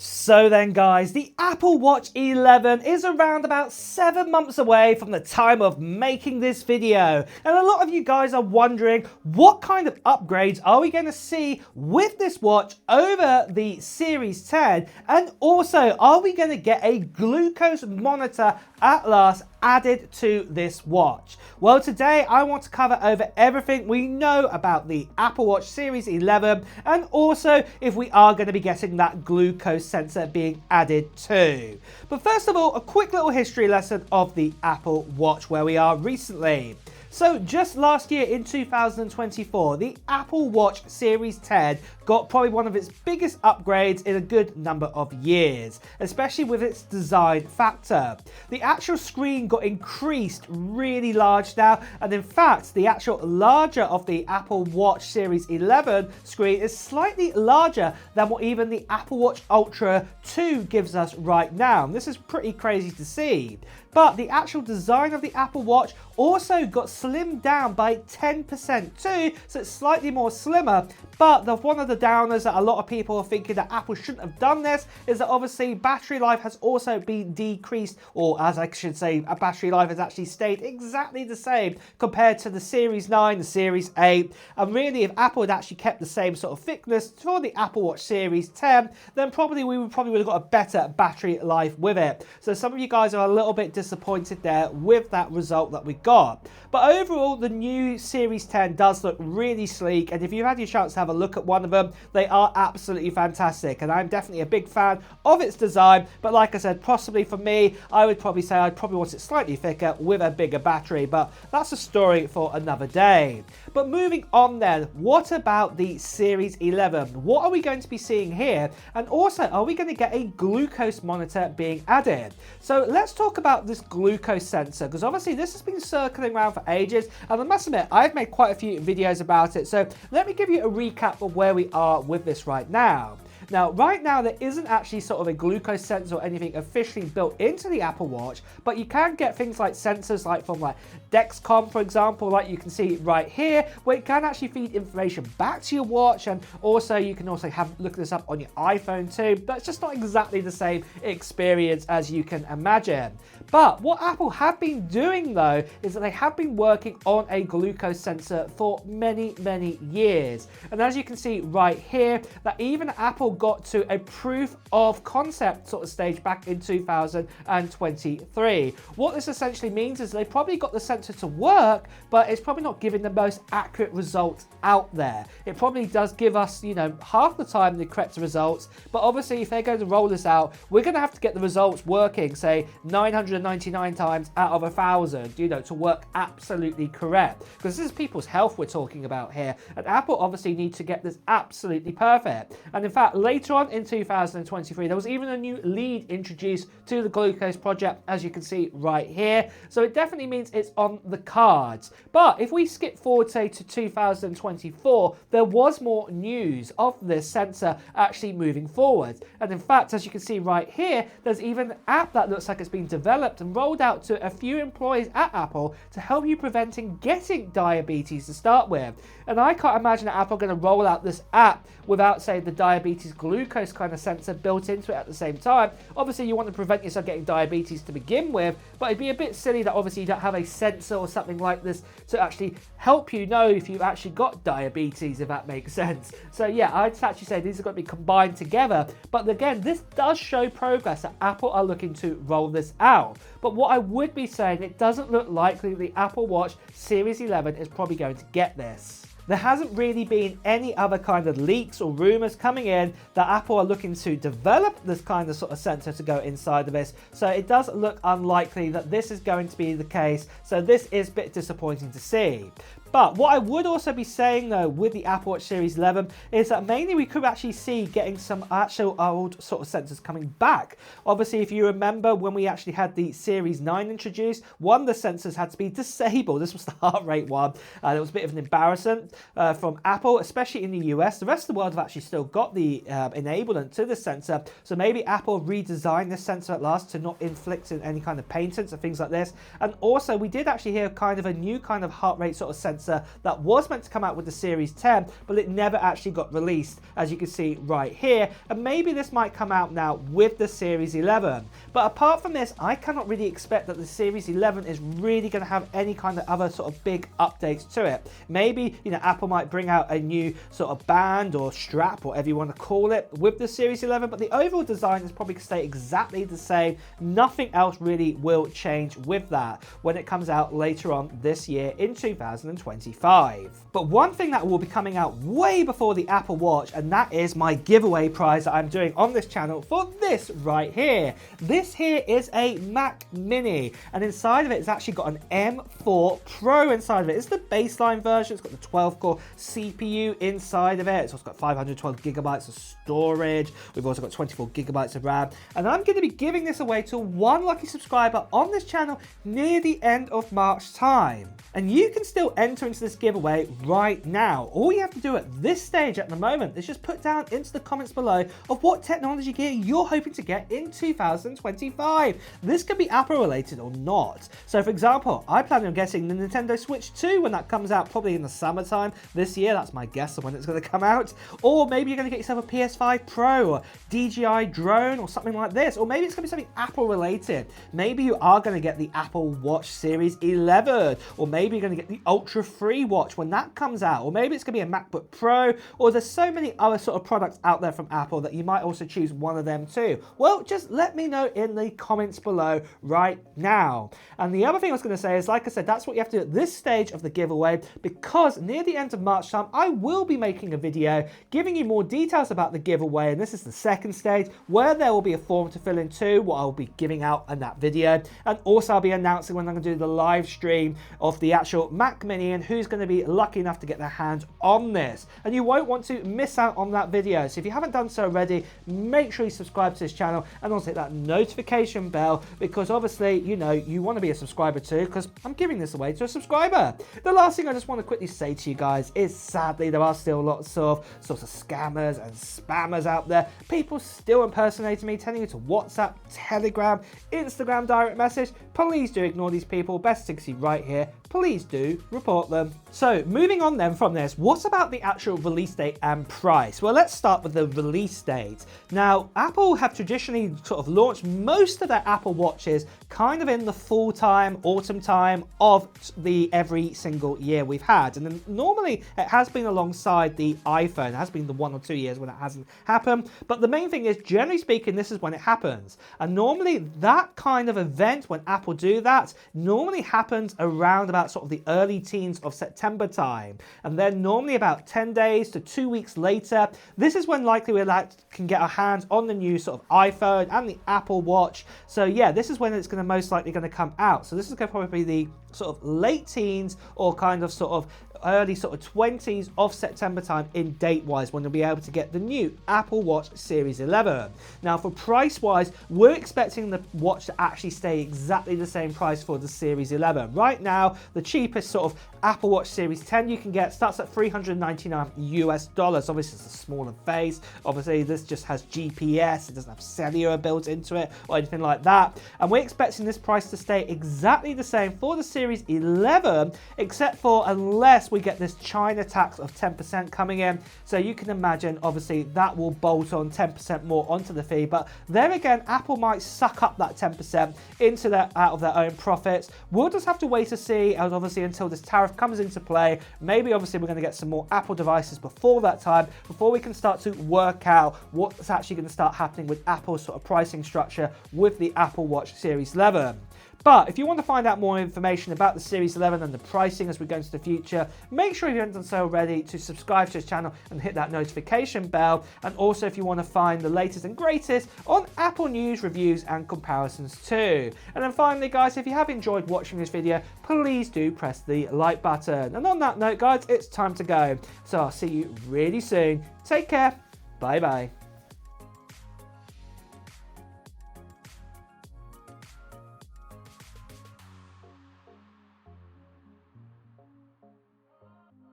So then guys, the Apple Watch 11 is around about 7 months away from the time of making this video. And a lot of you guys are wondering, what kind of upgrades are we going to see with this watch over the Series 10? And also, are we going to get a glucose monitor at last added to this watch? Well, today I want to cover over everything we know about the Apple Watch Series 11 and also if we are going to be getting that glucose sensor being added too. But first of all, a quick little history lesson of the Apple Watch, where we are recently. So just last year in 2024, the Apple Watch Series 10 got probably one of its biggest upgrades in a good number of years, especially with its design factor. The actual screen got increased really large now, and in fact, the actual larger of the Apple Watch Series 11 screen is slightly larger than what even the Apple Watch Ultra 2 gives us right now. And this is pretty crazy to see. But the actual design of the Apple Watch also got slimmed down by 10% too, so it's slightly more slimmer. But one of the downers that a lot of people are thinking that Apple shouldn't have done this is that obviously battery life has also been decreased, or as I should say, a battery life has actually stayed exactly the same compared to the Series 9, the Series 8. And really, if Apple had actually kept the same sort of thickness for the Apple Watch Series 10, then probably we would have got a better battery life with it. So some of you guys are a little bit disappointed there with that result that we got. But overall, the new Series 10 does look really sleek, and if you've had your chance to have a look at one of them, they are absolutely fantastic, and I'm definitely a big fan of its design. But like I said, possibly for me, I would probably say I'd probably want it slightly thicker with a bigger battery, but that's a story for another day. But moving on then, what about the Series 11? What are we going to be seeing here? And also, are we going to get a glucose monitor being added? So let's talk about this glucose sensor, because obviously this has been circling around for ages, and I must admit, I've made quite a few videos about it. So let me give you a recap of where we are with this right now. Now, right now, there isn't actually sort of a glucose sensor or anything officially built into the Apple Watch, but you can get things like sensors like from like Dexcom, for example, like you can see right here, where it can actually feed information back to your watch, and also you can also look this up on your iPhone too, but it's just not exactly the same experience as you can imagine. But what Apple have been doing though, is that they have been working on a glucose sensor for many, many years. And as you can see right here, that even Apple got to a proof of concept sort of stage back in 2023. What this essentially means is they've probably got the sensor to work, but it's probably not giving the most accurate results out there. It probably does give us, you know, half the time the correct results, but obviously if they're going to roll this out, we're going to have to get the results working, say 999 times out of 1,000, you know, to work absolutely correct. Because this is people's health we're talking about here, and Apple obviously needs to get this absolutely perfect. And in fact, later on in 2023, there was even a new lead introduced to the glucose project, as you can see right here. So it definitely means it's on the cards. But if we skip forward, say, to 2024, there was more news of this sensor actually moving forward. And in fact, as you can see right here, there's even an app that looks like it's been developed and rolled out to a few employees at Apple to help you preventing getting diabetes to start with. And I can't imagine that Apple are going to roll out this app without, say, the diabetes glucose kind of sensor built into it at the same time. Obviously, you want to prevent yourself getting diabetes to begin with, but it'd be a bit silly that obviously you don't have a sensor or something like this to actually help you know if you've actually got diabetes, if that makes sense. So yeah, I'd actually say these are going to be combined together. But again, this does show progress that Apple are looking to roll this out. But what I would be saying, it doesn't look likely the Apple Watch Series 11 is probably going to get this. There hasn't really been any other kind of leaks or rumors coming in that Apple are looking to develop this kind of sort of sensor to go inside of this. So it does look unlikely that this is going to be the case. So this is a bit disappointing to see. But what I would also be saying though with the Apple Watch Series 11 is that mainly we could actually see getting some actual old sort of sensors coming back. Obviously, if you remember when we actually had the Series 9 introduced, one of the sensors had to be disabled. This was the heart rate one, and it was a bit of an embarrassment from Apple, especially in the US. The rest of the world have actually still got the enablement to this sensor. So maybe Apple redesigned this sensor at last to not inflict any kind of pain sense or things like this. And also, we did actually hear kind of a new kind of heart rate sort of sensor sensor that was meant to come out with the Series 10, but it never actually got released, as you can see right here. And maybe this might come out now with the Series 11. But apart from this, I cannot really expect that the Series 11 is really going to have any kind of other sort of big updates to it. Maybe, you know, Apple might bring out a new sort of band or strap, whatever you want to call it, with the Series 11, but the overall design is probably going to stay exactly the same. Nothing else really will change with that when it comes out later on this year in 2025. But one thing that will be coming out way before the Apple Watch, and that is my giveaway prize that I'm doing on this channel for this right here. This here is a Mac Mini, and inside of it, it's actually got an M4 Pro inside of it. It's the baseline version. It's got the 12-core CPU inside of it. It's also got 512 gigabytes of storage. We've also got 24 gigabytes of RAM, and I'm going to be giving this away to one lucky subscriber on this channel near the end of March time. And you can still enter into this giveaway right now. All you have to do at this stage at the moment is just put down into the comments below of what technology gear you're hoping to get in 2025. This could be Apple related or not. So for example, I plan on getting the Nintendo Switch 2 when that comes out, probably in the summertime this year. That's my guess of when it's going to come out. Or maybe you're going to get yourself a PS5 Pro or DJI drone or something like this. Or maybe it's going to be something Apple related. Maybe you are going to get the Apple Watch Series 11, or maybe you're going to get the Ultra Free watch when that comes out, or maybe it's going to be a MacBook Pro, or there's so many other sort of products out there from Apple that you might also choose one of them too. Well, just let me know in the comments below right now. And the other thing I was going to say is, like I said, that's what you have to do at this stage of the giveaway, because near the end of March time, I will be making a video giving you more details about the giveaway, and this is the second stage where there will be a form to fill in too, what I'll be giving out in that video. And also I'll be announcing when I'm going to do the live stream of the actual Mac Mini and who's going to be lucky enough to get their hands on this. And you won't want to miss out on that video. So if you haven't done so already, make sure you subscribe to this channel and also hit that notification bell, because obviously, you know, you want to be a subscriber too, because I'm giving this away to a subscriber. The last thing I just want to quickly say to you guys is, sadly, there are still lots of sorts of scammers and spammers out there. People still impersonating me, telling you to WhatsApp, Telegram, Instagram direct message. Please do ignore these people. Best thing to see right here. Please do report them. So moving on then from this, what about the actual release date and price? Well, let's start with the release date. Now, Apple have traditionally sort of launched most of their Apple Watches kind of in the fall time, autumn time of the every single year we've had. And then normally it has been alongside the iPhone. It has been the 1 or 2 years when it hasn't happened. But the main thing is, generally speaking, this is when it happens. And normally that kind of event, when Apple do that, normally happens around about sort of the early teens of September time. And then normally about 10 days to 2 weeks later, this is when likely we can get our hands on the new sort of iPhone and the Apple Watch. So yeah, this is when it's going to most likely going to come out. So this is going to probably be the sort of late teens or kind of sort of early sort of 20s of September time in date wise, when you'll be able to get the new Apple Watch Series 11. Now for price wise, we're expecting the watch to actually stay exactly the same price for the Series 11. Right now, the cheapest sort of Apple Watch Series 10 you can get starts at $399 US. Obviously it's a smaller face. Obviously this just has GPS, it doesn't have cellular built into it or anything like that. And we're expecting this price to stay exactly the same for the Series 11, except for unless we get this China tax of 10% coming in. So you can imagine, obviously, that will bolt on 10% more onto the fee. But there again, Apple might suck up that 10% into out of their own profits. We'll just have to wait to see, as obviously until this tariff comes into play. Maybe obviously we're going to get some more Apple devices before that time, before we can start to work out what's actually going to start happening with Apple's sort of pricing structure with the Apple Watch Series 11. But if you want to find out more information about the Series 11 and the pricing as we go into the future, make sure if you haven't done so already to subscribe to this channel and hit that notification bell. And also if you want to find the latest and greatest on Apple news, reviews and comparisons too. And then finally guys, if you have enjoyed watching this video, please do press the like button. And on that note guys, it's time to go. So I'll see you really soon. Take care. Bye bye.